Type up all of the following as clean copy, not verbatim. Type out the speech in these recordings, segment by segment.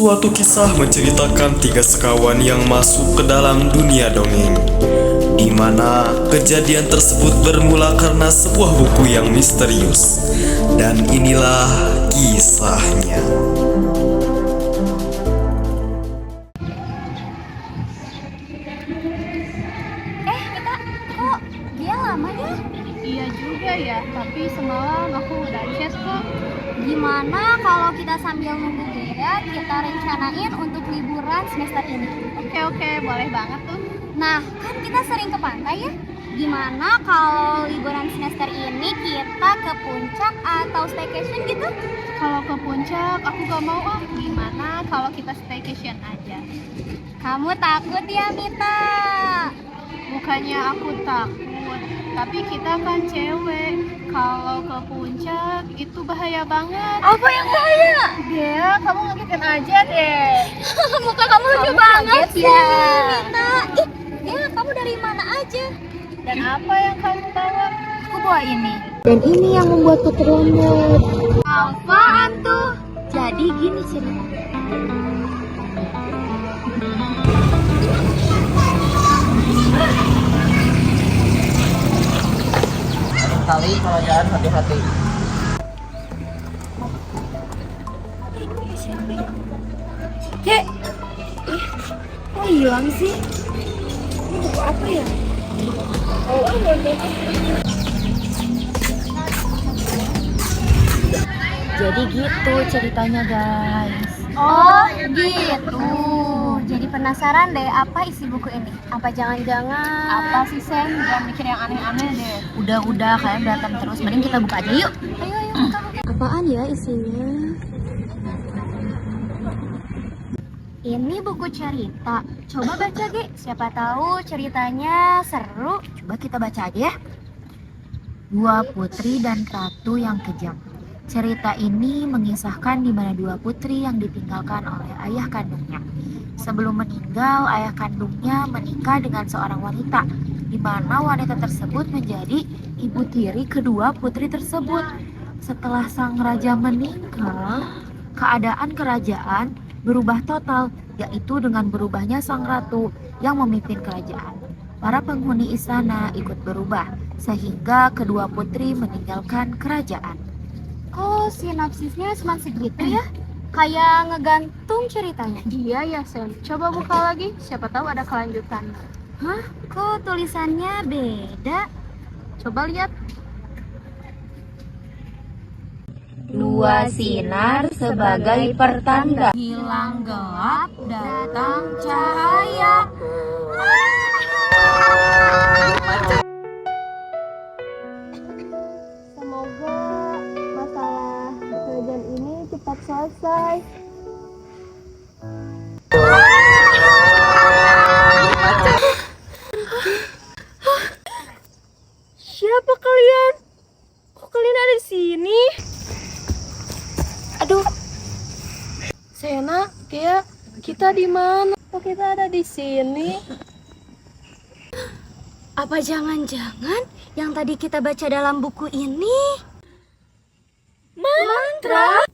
Suatu kisah menceritakan tiga sekawan yang masuk ke dalam dunia dongeng, di mana kejadian tersebut bermula karena sebuah buku yang misterius. Dan inilah kisahnya. Kita kok dia lama ya? Iya juga ya, tapi semalam aku udah chat kok. Gimana kalau kita sambil nunggu dia, kita rencanain untuk liburan semester ini? Oke, boleh banget tuh. Nah, kan kita sering ke pantai ya? Gimana kalau liburan semester ini kita ke puncak atau staycation gitu? Kalau ke puncak aku gak mau ah. Gimana kalau kita staycation aja? Kamu takut ya, Mita? Bukannya aku takut, tapi kita kan cewek. Kalau ke puncak itu bahaya banget. Apa yang bahaya? Dia, kamu ngagetin aja deh. Muka kamu lucu Kamu banget kaget sih, ya? Mita. Dia kamu dari mana aja? Dan apa yang kamu bawa? Aku bawa ini. Dan ini yang membuatku terlambat. Apaan tuh? Jadi gini ceritanya. Kali kalau jalan hati-hati. Kek, kok hilang sih? Ini buku apa ya? Jadi gitu ceritanya guys. Oh gitu. Jadi penasaran deh apa isi buku ini? Apa jangan-jangan? Apa sih Sen? Jangan mikir yang aneh-aneh deh. Udah kalian berantem terus. Mending kita buka aja yuk. Ayo buka. Apaan ya isinya? Ini buku cerita. Coba baca, Ge. Siapa tahu ceritanya seru. Coba kita baca aja ya. Dua putri dan ratu yang kejam. Cerita ini mengisahkan di mana dua putri yang ditinggalkan oleh ayah kandungnya. Sebelum meninggal, ayah kandungnya menikah dengan seorang wanita, di mana wanita tersebut menjadi ibu tiri kedua putri tersebut. Setelah sang raja meninggal, keadaan kerajaan berubah total, yaitu dengan berubahnya sang ratu yang memimpin kerajaan. Para penghuni istana ikut berubah, sehingga kedua putri meninggalkan kerajaan. Kok sinopsisnya cuma segitu ya? Kayak ngegantung ceritanya. Iya ya Sen. Coba buka lagi, siapa tahu ada kelanjutan. Hah? Kok tulisannya beda? Coba lihat. Dua sinar sebagai pertanda. Hilang gelap, datang cahaya. Semoga masalah kerjaan ini cepat selesai. Siapa kalian? Kok kalian ada di sini? Aduh, Sena, Kia, kita di mana? Kok kita ada di sini? apa jangan-jangan yang tadi kita baca dalam buku ini? Mantra?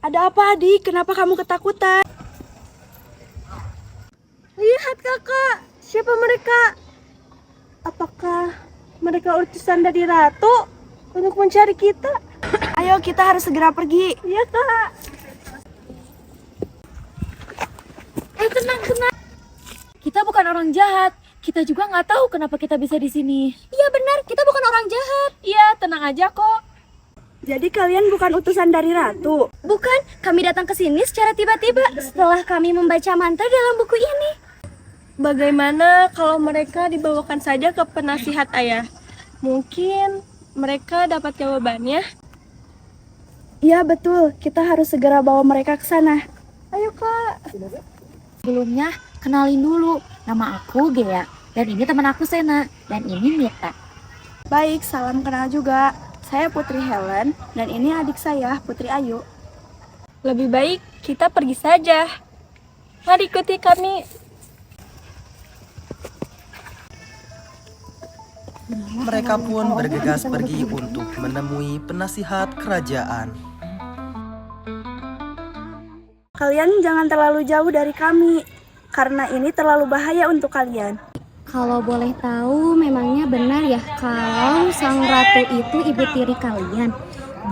Ada apa, Adik? Kenapa kamu ketakutan? Lihat, Kakak. Siapa mereka? Apakah mereka utusan dari Ratu untuk mencari kita? Ayo, kita harus segera pergi. Iya, Kak. Tenang. Kita bukan orang jahat. Kita juga nggak tahu kenapa kita bisa di sini. Iya benar, kita bukan orang jahat. Iya, tenang aja kok. Jadi kalian bukan utusan dari Ratu? Bukan, kami datang ke sini secara tiba-tiba setelah kami membaca mantra dalam buku ini. Bagaimana kalau mereka dibawakan saja ke penasihat ayah? Mungkin mereka dapat jawabannya. Iya betul, kita harus segera bawa mereka ke sana. Ayo Kak. Sebelumnya, kenalin dulu. Nama aku Gea, dan ini teman aku Sena, dan ini Mita. Baik, salam kenal juga. Saya Putri Helen, dan ini adik saya, Putri Ayu. Lebih baik kita pergi saja. Mari ikuti kami. Mereka pun bergegas pergi untuk menemui penasihat kerajaan. Kalian jangan terlalu jauh dari kami, karena ini terlalu bahaya untuk kalian. Kalau boleh tahu, memangnya benar ya kalau sang ratu itu ibu tiri kalian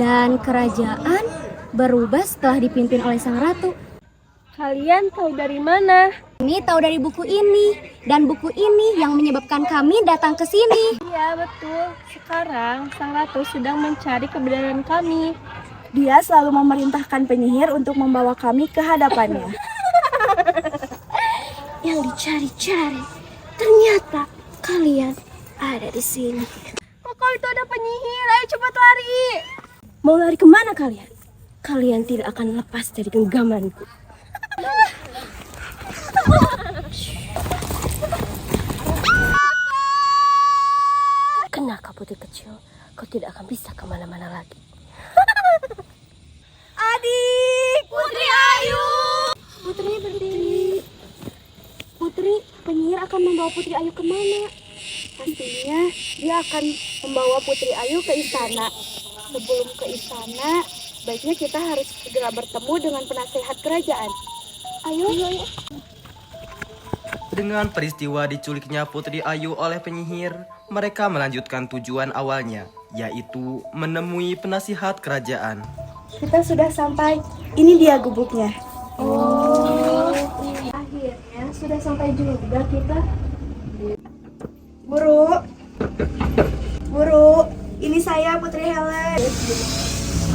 dan kerajaan berubah setelah dipimpin oleh sang ratu? Kalian tahu dari mana? Ini tahu dari buku ini, dan buku ini yang menyebabkan kami datang ke sini. Iya, betul. Sekarang sang ratu sedang mencari kebenaran kami. Dia selalu memerintahkan penyihir untuk membawa kami ke hadapannya. Yang dicari-cari, ternyata kalian ada di sini. Kok itu ada penyihir? Ayo cepat lari. Mau lari kemana kalian? Kalian tidak akan lepas dari genggamanku. Kenapa putri kecil? Kau tidak akan bisa kemana-mana lagi. Adik! Putri Ayu! Putri berdiri. Putri, penyihir akan membawa Putri Ayu kemana? Pastinya dia akan membawa Putri Ayu ke istana. Sebelum ke istana, baiknya kita harus segera bertemu dengan penasehat kerajaan. Ayo. Dengan peristiwa diculiknya Putri Ayu oleh penyihir, mereka melanjutkan tujuan awalnya, yaitu menemui penasihat kerajaan. Kita sudah sampai. Ini dia gubuknya. Akhirnya sudah sampai juga kita. Guru, ini saya Putri Helen.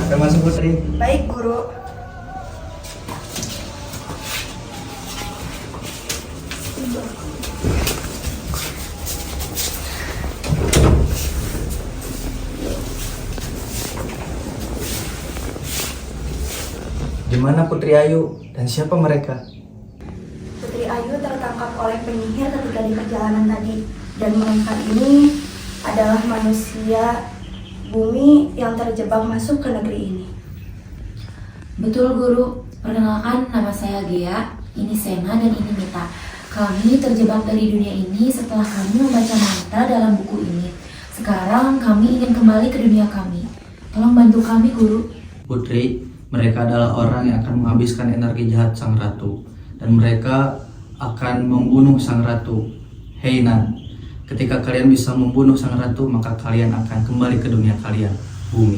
Ada masuk Putri. Baik, Guru. Di mana Putri Ayu dan siapa mereka? Putri Ayu tertangkap oleh penyihir ketika di perjalanan tadi, dan mereka ini adalah manusia bumi yang terjebak masuk ke negeri ini. Betul Guru, perkenalkan nama saya Gea, ini Sena dan ini Mita. Kami terjebak dari dunia ini setelah kami membaca mantra dalam buku ini. Sekarang kami ingin kembali ke dunia kami. Tolong bantu kami Guru. Putri, mereka adalah orang yang akan menghabiskan energi jahat sang ratu, dan mereka akan membunuh sang ratu. Hei Nan, ketika kalian bisa membunuh sang ratu, maka kalian akan kembali ke dunia kalian, bumi.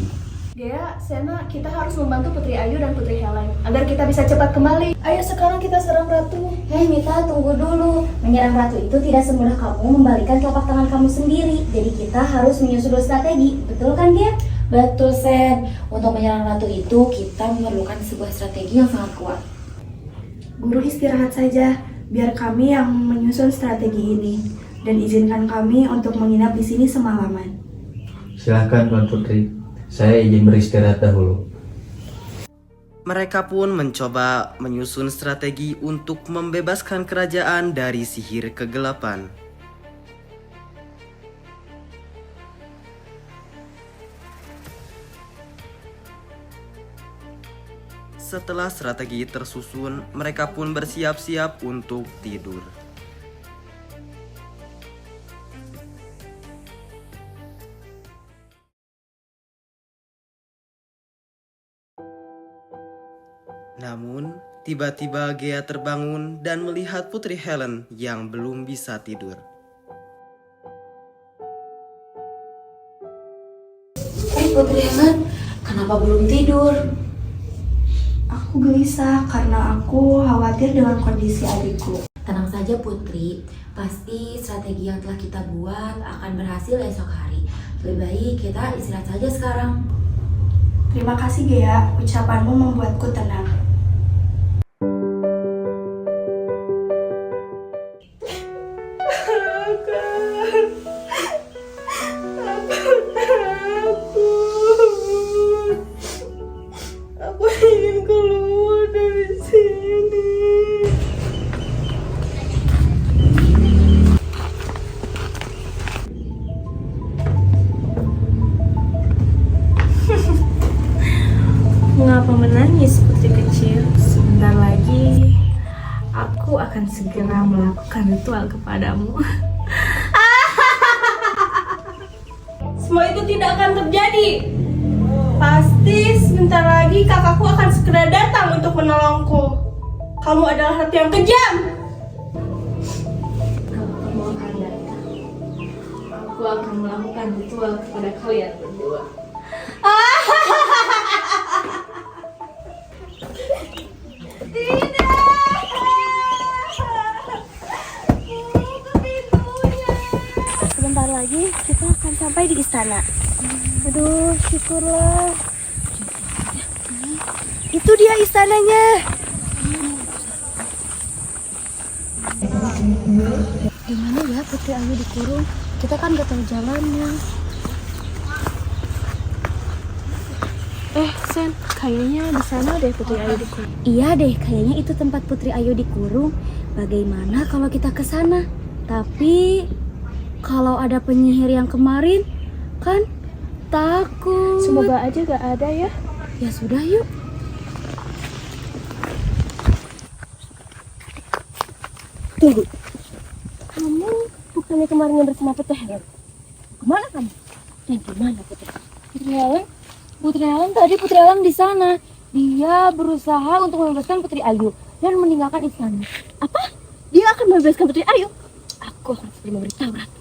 Gea, Sena, kita harus membantu Putri Ayu dan Putri Helen agar kita bisa cepat kembali. Ayo sekarang kita serang ratu. Hei Mita, tunggu dulu. Menyerang ratu itu tidak semudah kamu membalikan telapak tangan kamu sendiri. Jadi kita harus menyusun strategi. Betul kan dia? Betul Sen, untuk menyerang ratu itu kita memerlukan sebuah strategi yang sangat kuat. Guru istirahat saja, biar kami yang menyusun strategi ini, dan izinkan kami untuk menginap di sini semalaman. Silahkan Tuan Putri, saya izin beristirahat dahulu. Mereka pun mencoba menyusun strategi untuk membebaskan kerajaan dari sihir kegelapan. Setelah strategi tersusun, mereka pun bersiap-siap untuk tidur. Namun, tiba-tiba Gea terbangun dan melihat Putri Helen yang belum bisa tidur. Putri Helen, kenapa belum tidur? Aku gelisah karena aku khawatir dengan kondisi adikku. Tenang saja Putri, pasti strategi yang telah kita buat akan berhasil esok hari. Lebih baik kita istirahat saja sekarang. Terima kasih Gea, ucapanmu membuatku tenang. Aku ingin keluar dari sini. Mengapa menangis putri kecil? Sebentar lagi aku akan segera melakukan ritual kepadamu. Semua itu tidak akan terjadi. Pasti Pasti sebentar lagi kakakku akan segera datang untuk menolongku. Kamu adalah ratu yang kejam. Kalau kamu akan datang, aku akan melakukan ritual kepada kalian berdua. Sebentar lagi kita akan sampai di istana. Aduh, syukurlah. Itu dia istananya. Gimana ya Putri Ayu dikurung? Kita kan gak tahu jalannya. Sen, kayaknya di sana deh Putri Ayu dikurung. Iya deh, kayaknya itu tempat Putri Ayu dikurung. Bagaimana kalau kita ke sana? Tapi kalau ada penyihir yang kemarin, kan takut. Semoga aja gak ada ya. Ya sudah yuk. Tunggu. Kamu bukannya kemarin yang bersama Putri Helen? Kemana kamu? Yang gimana Putri? Putri Helen? Putri Helen tadi Putri Helen di sana. Dia berusaha untuk membebaskan Putri Ayu dan meninggalkan istana. Apa? Dia akan membebaskan Putri Ayu? Aku akan segera memberitahu Ratu.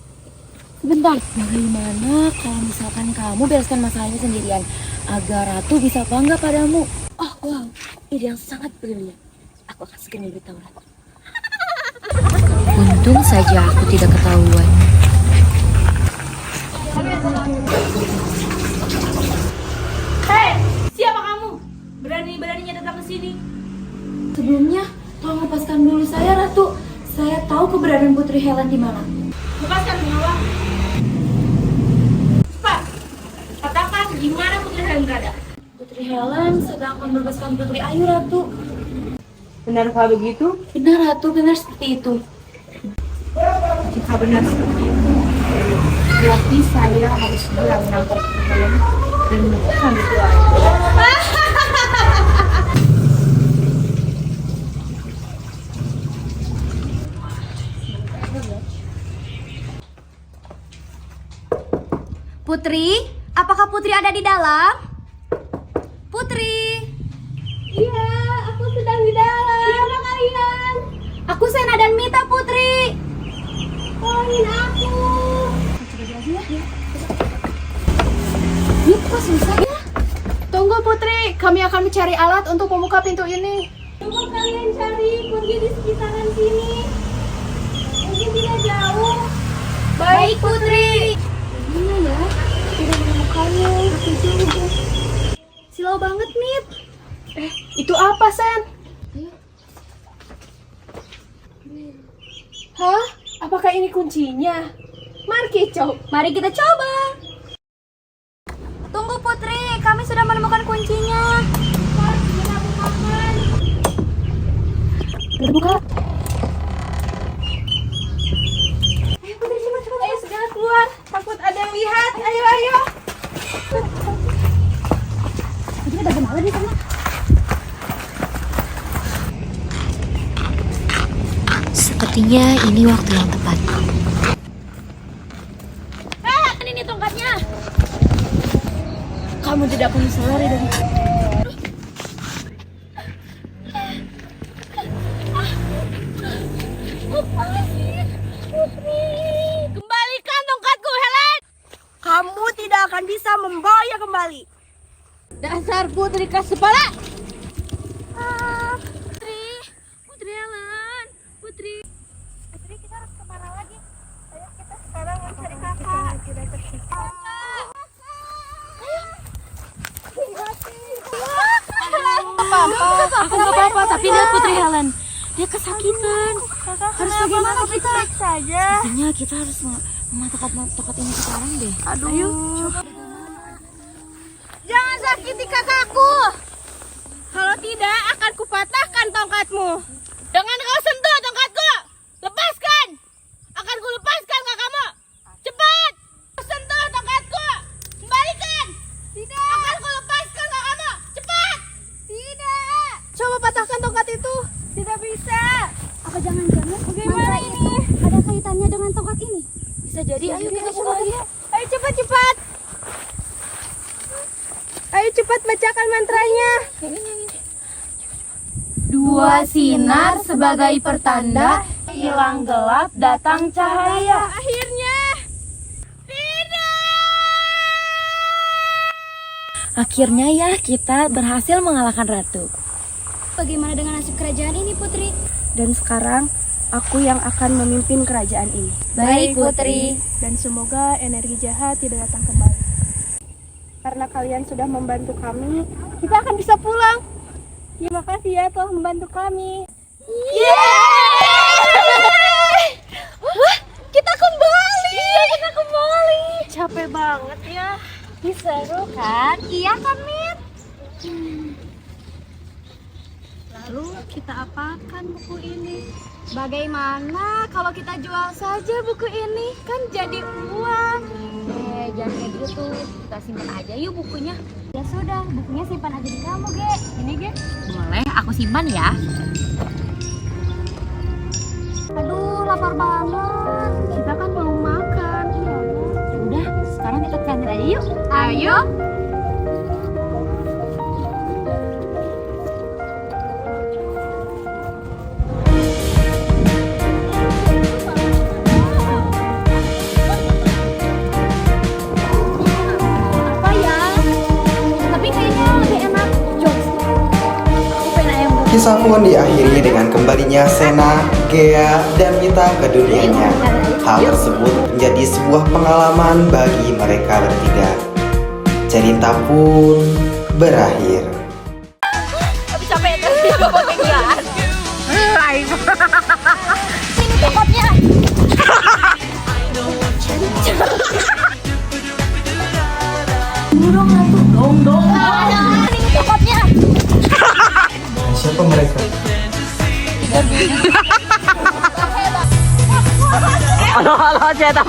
Sebentar, bagaimana kalau misalkan kamu bereskan masalahnya sendirian agar Ratu bisa bangga padamu? Oh wow, ide yang sangat brilian. Aku akan segera memberitahu Ratu. Untung saja aku tidak ketahuan. Hei, siapa kamu? Berani-beraninya datang ke sini. Sebelumnya, tolong lepaskan dulu saya Ratu. Saya tahu keberadaan Putri Helen di mana. Lepaskan Bungawa. Cepat, katakan di mana Putri Helen berada. Putri Helen sedang membebaskan Putri Ayu Ratu. Benarkah begitu? Benar Ratu, benar seperti itu. Jika benar seperti itu, berarti saya harus segera menangkap Putri Helen dan menemukan ritual. Putri, apakah Putri ada di dalam? Putri. Iya, aku sedang di dalam. Siapa kalian? Aku Sena dan Mita Putri. Tolongin aku. Mit, kok susah ya? Tunggu Putri, kami akan mencari alat untuk membuka pintu ini. Coba kalian cari kunci di sekitaran sini. Mungkin tidak jauh. Baik Putri. Gimana ya? Tidak menemukannya. Aku juga. Silau banget Mit. Itu apa, Sen? Ayo. Hah? Apakah ini kuncinya? Mari kita coba. Tunggu Putri, kami sudah menemukan kuncinya. Terbuka. Ayo Putri, cepat. Ayo segera keluar. Takut ada yang lihat. Ayo. Putri bagaimana di sana? Sepertinya ini waktu yang tepat. Ini tongkatnya. Kamu tidak perlu lari dari Kembalikan tongkatku, Helen. Kamu tidak akan bisa membawanya kembali. Dasar putri keras kepala. Putri Helen, Putri, kita harus kemana lagi? Ayo kita sekarang mencari kakak. Aku nggak apa-apa, tapi lihat Putri Helen. Dia kesakitan. Harus bagaimana kita? Saja. Sepertinya kita harus mematahkan tongkat ini sekarang deh. Ayo. Jangan sakiti kakakku. Kalau tidak, akan kupatahkan tongkatmu. Dengan kau sentuh tongkatku, lepaskan. Akan kulepaskan kakakmu. Cepat. Kau sentuh tongkatku, kembalikan. Tidak. Akan kulepaskan kakakmu. Cepat. Tidak. Coba patahkan tongkat itu. Tidak bisa. Apa jangan-jangan Bagaimana ini? ada kaitannya dengan tongkat ini? Bisa jadi. Ayo kita coba. Ayo cepat. Ayo Ayo cepat bacakan mantranya. 2 sinar sebagai pertanda, Hilang gelap, datang cahaya. Akhirnya. Akhirnya ya kita berhasil mengalahkan ratu. bagaimana dengan nasib kerajaan ini, Putri? Dan sekarang aku yang akan memimpin kerajaan ini. Baik, Putri. Dan semoga energi jahat tidak datang kembali. Karena kalian sudah membantu kami, kita akan bisa pulang. Terima kasih ya telah membantu kami. Kita kembali. Capek banget ya. Seru kan? Iya kan, Mit? Lalu kita apakan buku ini? Bagaimana kalau kita jual saja buku ini? Kan jadi uang. Jangan kayak gitu. Kita simpan aja yuk bukunya. Ya sudah, bukunya simpan aja di kamu, Ge. Ini, Ge. Boleh, aku simpan ya. Aduh, lapar banget. Kita kan mau makan. Udah, sekarang kita ke kantin aja yuk. Ayo. Apa ya? Tapi kayaknya lebih enak jokes. Aku pengen ayam goreng. Kisah pun diakhiri dengan kembalinya Sena, Gea, dan Mita ke dunianya. Hal tersebut menjadi sebuah pengalaman bagi mereka bertiga. Cerita pun berakhir. Sini coklatnya. Sini coklatnya. Siapa mereka? Halo, cetak.